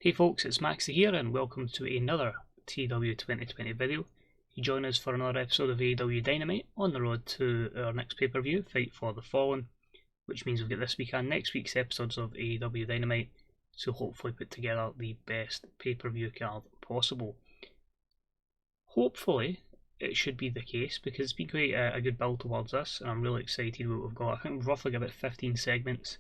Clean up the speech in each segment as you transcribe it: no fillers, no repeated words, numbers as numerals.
Hey folks, it's Maxie here and welcome to another TEW2020 video. You join us for another episode of AEW Dynamite on the road to our next pay-per-view, Fight for the Fallen, which means we've got this week and next week's episodes of AEW Dynamite to hopefully put together the best pay-per-view card possible. Hopefully it should be the case because it's been quite a good build towards this and I'm really excited with what we've got. I think we've roughly got about 15 segments.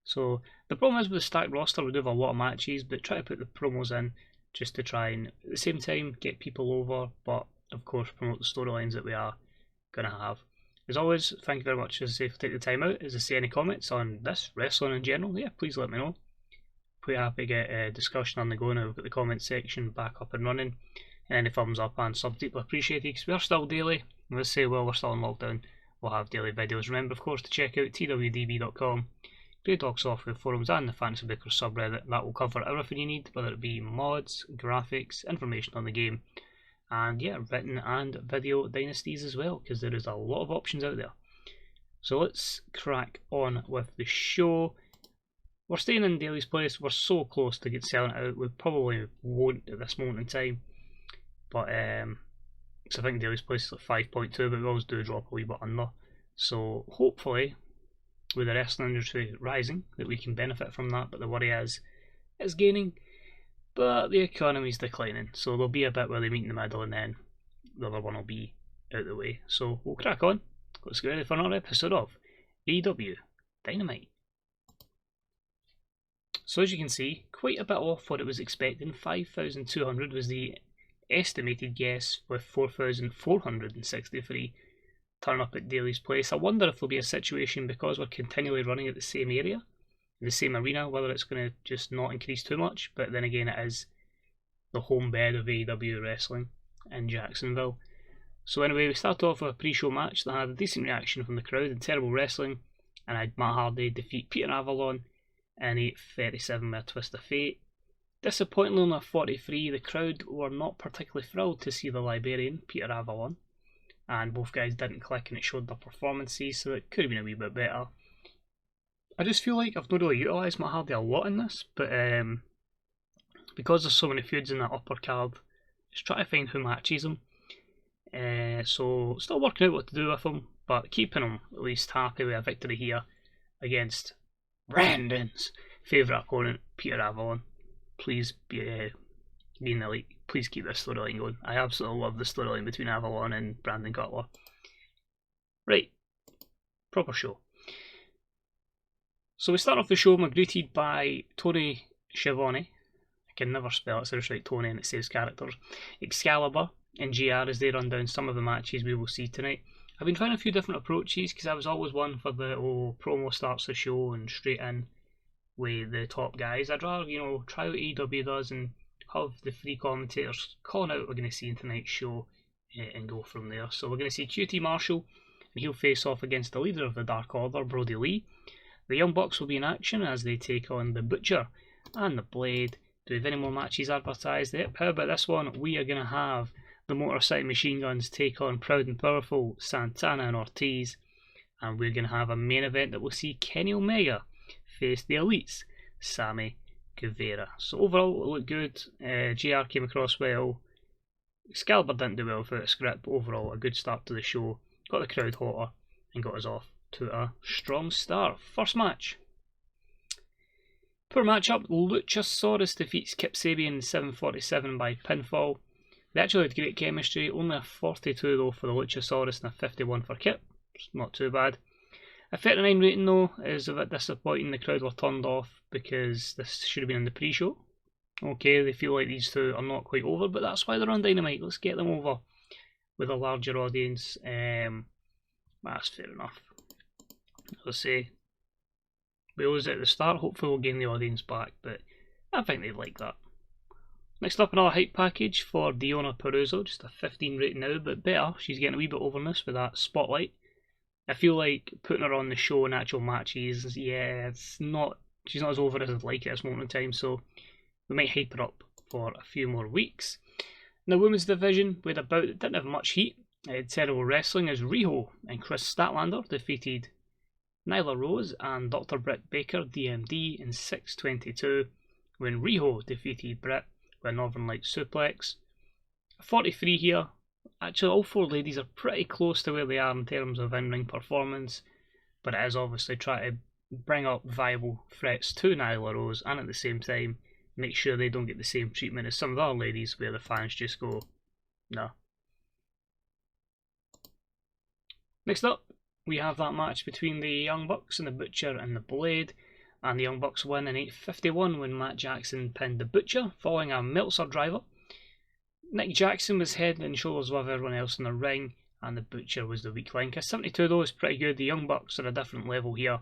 So the problem is with the stacked roster, we do have a lot of matches, but try to put the promos in just to try and at the same time get people over, but of course promote the storylines that we are going to have. As always, thank you very much as I say for taking the time out. As I say, any comments on this, wrestling in general, yeah, please let me know. Quite happy to get a discussion on the go now. We've got the comment section back up and running, and any thumbs up and sub deeply appreciated because we are still daily. And let's say, well, we're still in lockdown, we'll have daily videos. Remember, of course, to check out TEW2020.com. Grey Dog Software forums and the Fantasy Booker subreddit. That will cover everything you need, whether it be mods, graphics, information on the game, and yeah, written and video dynasties as well, because there is a lot of options out there. So let's crack on with the show. We're staying in Daly's place. We're so close to get selling it out. We probably won't at this moment in time, but so I think Daly's place is like 5.2, but we always do drop a wee bit under. So hopefully, with the wrestling industry rising, that we can benefit from that, but the worry is it's gaining, but the economy's declining, so there'll be a bit where they meet in the middle and then the other one will be out of the way. So we'll crack on. Let's get ready for another episode of AEW Dynamite. So as you can see, quite a bit off what it was expecting. 5,200 was the estimated guess, with 4,463 turn up at Daly's place. I wonder if there'll be a situation, because we're continually running at the same area, the same arena, whether it's going to just not increase too much, but then again it is the home bed of AEW wrestling in Jacksonville. So anyway, we start off with a pre-show match that had a decent reaction from the crowd and terrible wrestling, and I had Matt Hardy defeat Peter Avalon in 8:37 with a twist of fate. Disappointingly on a 43, the crowd were not particularly thrilled to see the Liberian, Peter Avalon, and both guys didn't click and it showed their performances, so it could have been a wee bit better. I just feel like I've not really utilised Matt Hardy a lot in this, but because there's so many feuds in that upper card, just try to find who matches him. So still working out what to do with him, but keeping him at least happy with a victory here against Brandon's favourite opponent, Peter Avalon. Please be in the league. Please keep this storyline going. I absolutely love the storyline between Avalon and Brandon Cutler. Right, proper show. So we start off the show and we're greeted by Tony Schiavone. I can never spell it, so it's right, Tony, and it saves characters. Excalibur and GR as they run down some of the matches we will see tonight. I've been trying a few different approaches because I was always one for the promo starts the show and straight in with the top guys. I'd rather, try what AEW does and have the three commentators calling out what we're going to see in tonight's show and go from there. So we're going to see QT Marshall, and he'll face off against the leader of the Dark Order, Brodie Lee. The Young Bucks will be in action as they take on the Butcher and the Blade. Do we have any more matches advertised? Yep, how about this one? We are going to have the Motorcycle Machine Guns take on Proud and Powerful, Santana and Ortiz. And we're going to have a main event that will see Kenny Omega face the Elites, Sammy Guevara. So overall it looked good. JR came across well. Excalibur didn't do well for the script, but overall a good start to the show. Got the crowd hotter and got us off to a strong start. First match. Poor matchup. Luchasaurus defeats Kip Sabian in 7:47 by pinfall. They actually had great chemistry. Only a 42 though for the Luchasaurus and a 51 for Kip. It's not too bad. A 39 rating though is a bit disappointing. The crowd were turned off because this should have been in the pre-show. Okay, they feel like these two are not quite over, but that's why they're on Dynamite. Let's get them over with a larger audience. That's fair enough. Let's say we lose at the start. Hopefully we'll gain the audience back, but I think they'd like that. Next up, another hype package for Deonna Purrazzo. Just a 15 rating now, but better. She's getting a wee bit over this with that spotlight. I feel like putting her on the show in actual matches, yeah, she's not as over as I'd like at this moment in time, so we might hype her up for a few more weeks. In the women's division, we had a bout that didn't have much heat. It had terrible wrestling as Riho and Chris Statlander defeated Nyla Rose and Dr. Britt Baker, DMD, in 6:22 when Riho defeated Britt with a Northern Lights suplex. 43 here. Actually, all 4 ladies are pretty close to where they are in terms of in-ring performance, but it is obviously trying to bring up viable threats to Nyla Rose and at the same time make sure they don't get the same treatment as some of the other ladies where the fans just go, no. Next up, we have that match between the Young Bucks and the Butcher and the Blade, and the Young Bucks win in 8:51 when Matt Jackson pinned the Butcher following a Meltzer driver. Nick Jackson was head and shoulders with everyone else in the ring, and the Butcher was the weak link. A 72 though is pretty good. The Young Bucks are a different level here.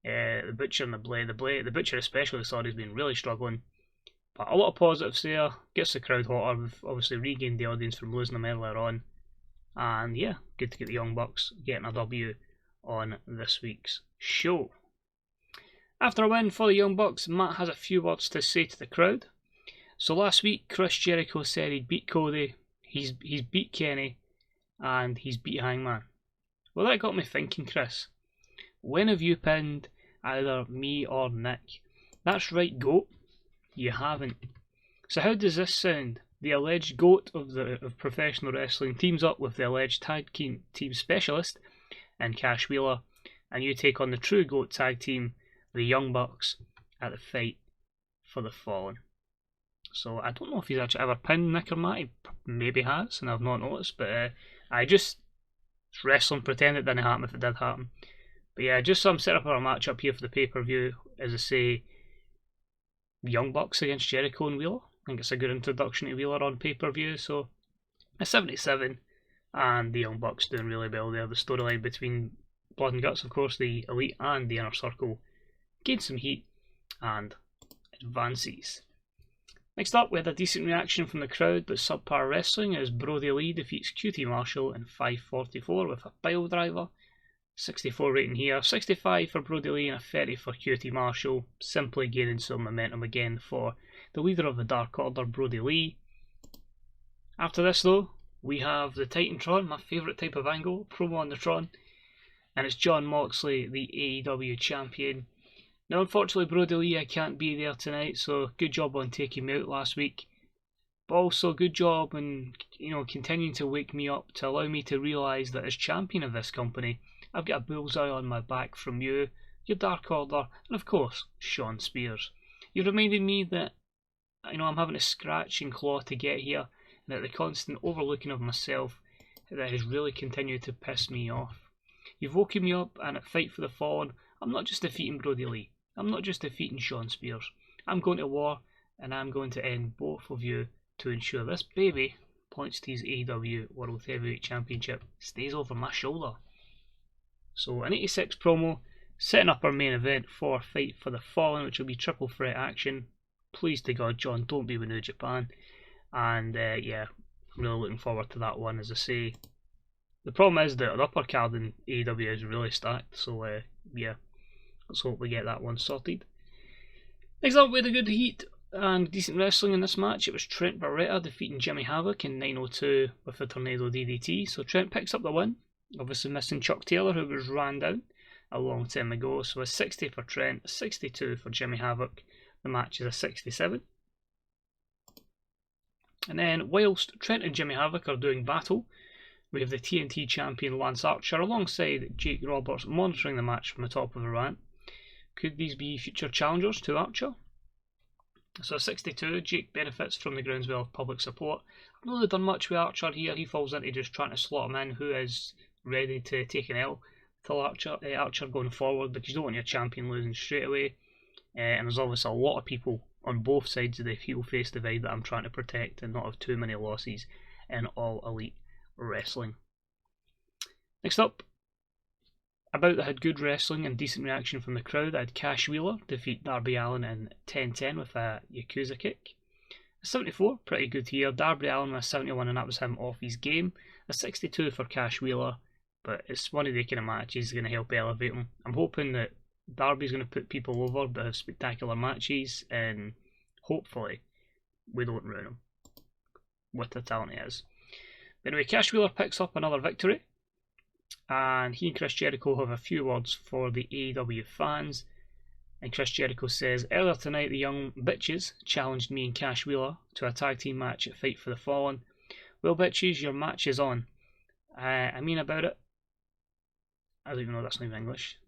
The Butcher and the Butcher especially, has been really struggling. But a lot of positives there. Gets the crowd hotter. We've obviously regained the audience from losing them earlier on. And yeah, good to get the Young Bucks getting a W on this week's show. After a win for the Young Bucks, Matt has a few words to say to the crowd. So last week, Chris Jericho said he'd beat Cody, he's beat Kenny, and he's beat Hangman. Well, that got me thinking, Chris. When have you pinned either me or Nick? That's right, GOAT. You haven't. So how does this sound? The alleged GOAT of professional wrestling teams up with the alleged tag team specialist in Cash Wheeler, and you take on the true GOAT tag team, the Young Bucks, at the Fight for the Fallen. So I don't know if he's actually ever pinned Nick or Matt. He maybe has, and I've not noticed. But I just wrestling, pretend it didn't happen if it did happen. But yeah, just some setup for a match up here for the pay-per-view. As I say, Young Bucks against Jericho and Wheeler. I think it's a good introduction to Wheeler on pay-per-view. So a 77, and the Young Bucks doing really well there. The storyline between Blood and Guts, of course, the Elite and the Inner Circle, gains some heat and advances. Next up, we had a decent reaction from the crowd, but subpar wrestling as Brodie Lee defeats QT Marshall in 5:44 with a pile driver. 64 rating here, 65 for Brodie Lee and a 30 for QT Marshall, simply gaining some momentum again for the leader of the Dark Order, Brodie Lee. After this though, we have the Titantron, my favourite type of angle, promo on the Tron, and it's Jon Moxley, the AEW champion. Now unfortunately Brodie Lee, I can't be there tonight, so good job on taking me out last week. But also good job in continuing to wake me up to allow me to realise that as champion of this company, I've got a bullseye on my back from you, your Dark Order, and of course, Shawn Spears. You reminded me that I'm having to scratch and claw to get here, and that the constant overlooking of myself that has really continued to piss me off. You've woken me up, and at Fight for the Fallen, I'm not just defeating Brodie Lee. I'm not just defeating Shawn Spears. I'm going to war, and I'm going to end both of you to ensure this baby, points to his AEW World Heavyweight Championship, stays over my shoulder. So an 86 promo, setting up our main event for Fight for the Fallen, which will be triple threat action. Please to God, John, don't be with New Japan. And yeah, I'm really looking forward to that one, as I say. The problem is that the upper card in AEW is really stacked, so yeah, let's hope we get that one sorted. Next up, we had a good heat and decent wrestling in this match. It was Trent Beretta defeating Jimmy Havoc in 9:02 with a Tornado DDT. So Trent picks up the win, obviously missing Chuck Taylor, who was ran down a long time ago. So a 60 for Trent, a 62 for Jimmy Havoc. The match is a 67. And then whilst Trent and Jimmy Havoc are doing battle, we have the TNT champion Lance Archer alongside Jake Roberts monitoring the match from the top of the ramp. Could these be future challengers to Archer? So 62, Jake benefits from the groundswell of public support. I've not really done much with Archer here. He falls into just trying to slot him in, who is ready to take an L to Archer going forward, because you don't want your champion losing straight away. And there's obviously a lot of people on both sides of the heel-face divide that I'm trying to protect and not have too many losses in All Elite Wrestling. Next up, About that had good wrestling and decent reaction from the crowd. I had Cash Wheeler defeat Darby Allin in 10-10 with a Yakuza kick. A 74, pretty good here. Darby Allin with a 71, and that was him off his game. A 62 for Cash Wheeler, but it's one of the kind of matches going to help elevate him. I'm hoping that Darby's going to put people over that have spectacular matches, and hopefully we don't ruin him with the talent he is. But anyway, Cash Wheeler picks up another victory, and he and Chris Jericho have a few words for the AEW fans. And Chris Jericho says, earlier tonight the young bitches challenged me and Cash Wheeler to a tag team match at Fight for the Fallen. Well, bitches, your match is on. I mean about it. I don't even know, that's not even English.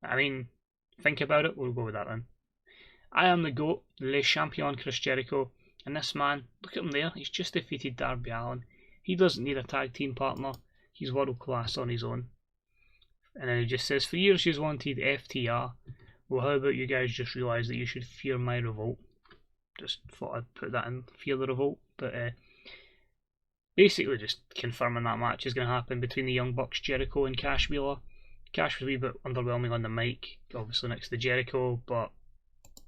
I mean, think about it, we'll go with that then. I am the GOAT, Le Champion Chris Jericho, and this man, look at him there, he's just defeated Darby Allin. He doesn't need a tag team partner, he's world class on his own. And then he just says, for years you've wanted FTR. Well, how about you guys just realise that you should fear my revolt? Just thought I'd put that in, fear the revolt. But basically just confirming that match is going to happen between the Young Bucks, Jericho and Cash Wheeler. Cash was a wee bit underwhelming on the mic, obviously next to Jericho, but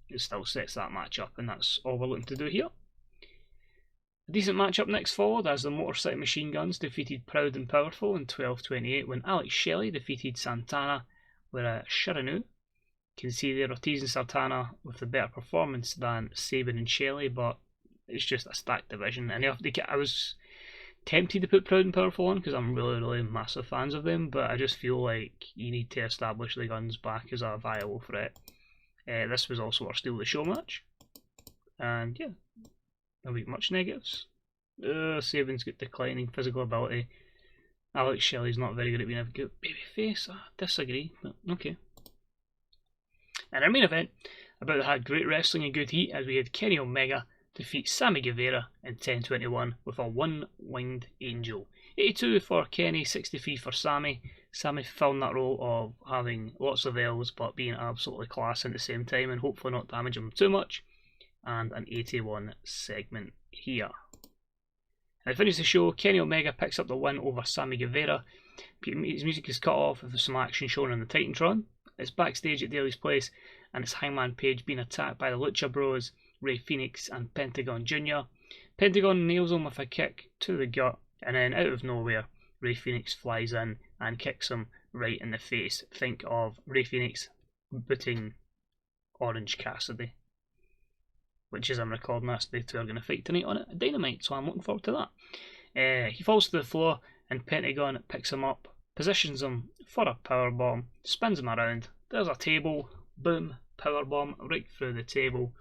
it still sets that match up, and that's all we're looking to do here. A decent match up next followed as the Motor City Machine Guns defeated Proud and Powerful in 12:28 when Alex Shelley defeated Santana with a Shiranu. You can see there Ortiz and Santana with a better performance than Sabin and Shelley, but it's just a stacked division. And I was tempted to put Proud and Powerful on because I'm really massive fans of them, but I just feel like you need to establish the Guns back as a viable threat. This was also our Steal the Show match, and yeah, no much negatives. Sabin's got declining physical ability. Alex Shelley's not very good at being a good babyface. I disagree, but okay. And our main event about that had great wrestling and good heat as we had Kenny Omega defeat Sammy Guevara in 10:21 with a one-winged angel. 82 for Kenny, 63 for Sammy. Sammy fulfilling that role of having lots of L's but being absolutely class at the same time and hopefully not damaging him too much. And an 81 segment here. And to finish the show, Kenny Omega picks up the win over Sammy Guevara. His music is cut off with some action shown on the Titantron. It's backstage at Daily's Place and it's Hangman Page being attacked by the Lucha Bros, Rey Fenix and Pentagon Jr. Pentagon nails him with a kick to the gut, and then out of nowhere Rey Fenix flies in and kicks him right in the face. Think of Rey Fenix booting Orange Cassidy, which as I'm recording this, they two are going to fight tonight on it at Dynamite, so I'm looking forward to that. He falls to the floor and Pentagon picks him up, positions him for a powerbomb, spins him around, there's a table, boom, powerbomb right through the table.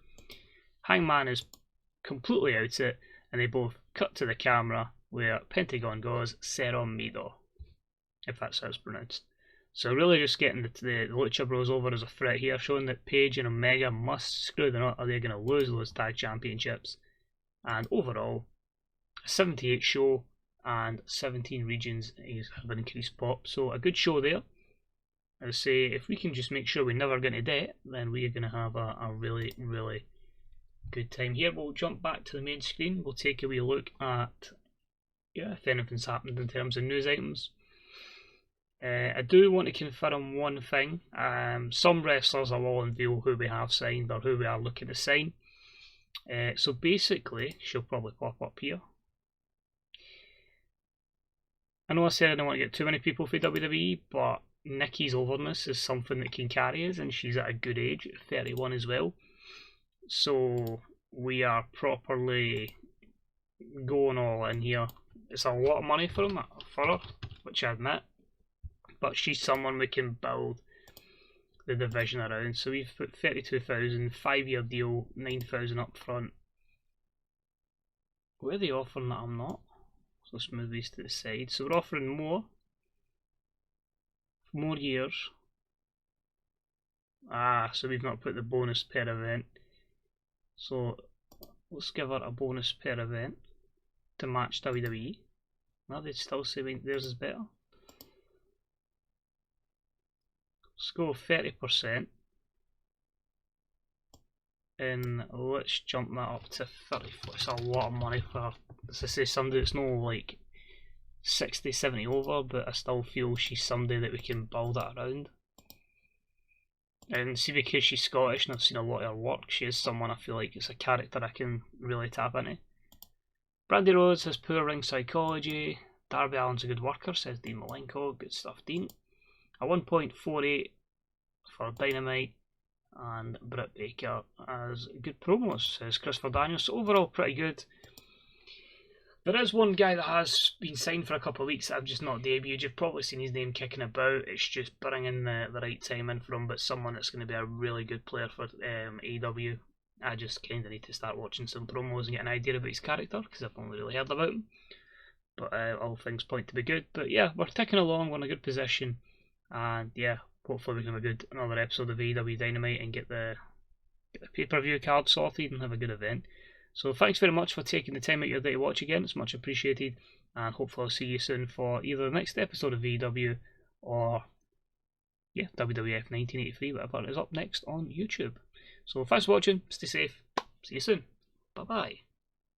Hangman is completely out it, and they both cut to the camera where Pentagon goes, Serum Mido, if that's how it's pronounced. So really just getting the Lucha Bros over as a threat here, showing that Page and Omega must screw the nut or they're going to lose those tag championships. And overall, a 78 show and 17 regions have an increased pop, so a good show there. I say, if we can just make sure we never get into debt, then we are going to have a really good time here. We'll jump back to the main screen, we'll take a wee look at if anything's happened in terms of news items. I do want to confirm one thing. Some wrestlers I will unveil who we have signed or who we are looking to sign. So basically, she'll probably pop up here. I know I said I don't want to get too many people for WWE, but Nikki's overness is something that can carry us, and she's at a good age, 31 as well. So we are properly going all in here. It's a lot of money for her, which I admit, but she's someone we can build the division around. So we've put 32,000, 5-year deal, 9,000 up front. Where are they offering that I'm not? So let's move these to the side. So we're offering more years. So we've not put the bonus per event. So let's give her a bonus per event to match WWE. Now they'd still say theirs is better. Let's go 30%. And let's jump that up to 30. It's a lot of money for, as I say, somebody that's no like 60, 70 over, but I still feel she's somebody that we can build it around. And see, because she's Scottish and I've seen a lot of her work, she is someone I feel like it's a character I can really tap into. Brandy Rhodes has poor ring psychology. Darby Allin's a good worker, says Dean Malenko. Good stuff, Dean. A 1.48 for Dynamite. And Britt Baker as good promos, says Christopher Daniels. So overall, pretty good. There is one guy that has been signed for a couple of weeks that I've just not debuted. You've probably seen his name kicking about. It's just bringing the right time in for him, but someone that's going to be a really good player for AEW. I just kind of need to start watching some promos and get an idea about his character, because I've only really heard about him. But all things point to be good. But yeah, we're ticking along, we're in a good position. And yeah, hopefully we can have another episode of AEW Dynamite and get the pay-per-view card sorted and have a good event. So thanks very much for taking the time out of your day to watch again. It's much appreciated. And hopefully I'll see you soon for either the next episode of AEW or WWF 1983, whatever is up next on YouTube. So thanks for watching. Stay safe. See you soon. Bye bye.